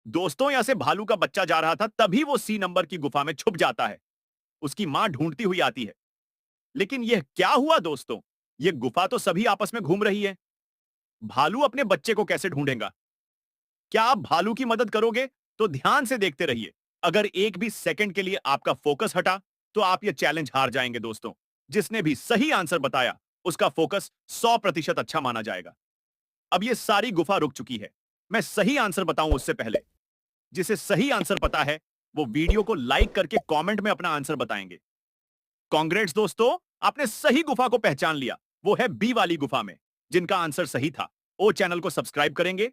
दोस्तों, यहां से भालू का बच्चा जा रहा था, तभी वो सी नंबर की गुफा में छुप जाता है। उसकी मां ढूंढती हुई आती है। लेकिन यह क्या हुआ दोस्तों? यह गुफा तो सभी आपस में घूम रही है। भालू अपने बच्चे को कैसे ढूंढेगा? क्या आप भालू की मदद करोगे? तो ध्यान से देखते रहिए। अगर एक भी सेकंड के लिए आपका फोकस हटा, तो आप यह चैलेंज हार जाएंगे दोस्तों। जिसने भी सही आंसर बताया, उसका फोकस 100% अच्छा माना जाएगा। अब यह सारी गुफा रुक चुकी है। मैं सही आंसर बताऊं उससे पहले, जिसे सही आंसर पता है, वो वीडियो को लाइक करके कमेंट में अपना आंसर बताएंगे। कांग्रेट्स दोस्तों, आपने सही गुफा को पहचान लिया। वो है बी वाली गुफा में। जिनका आंसर सही था, वो चैनल को सब्सक्राइब करेंगे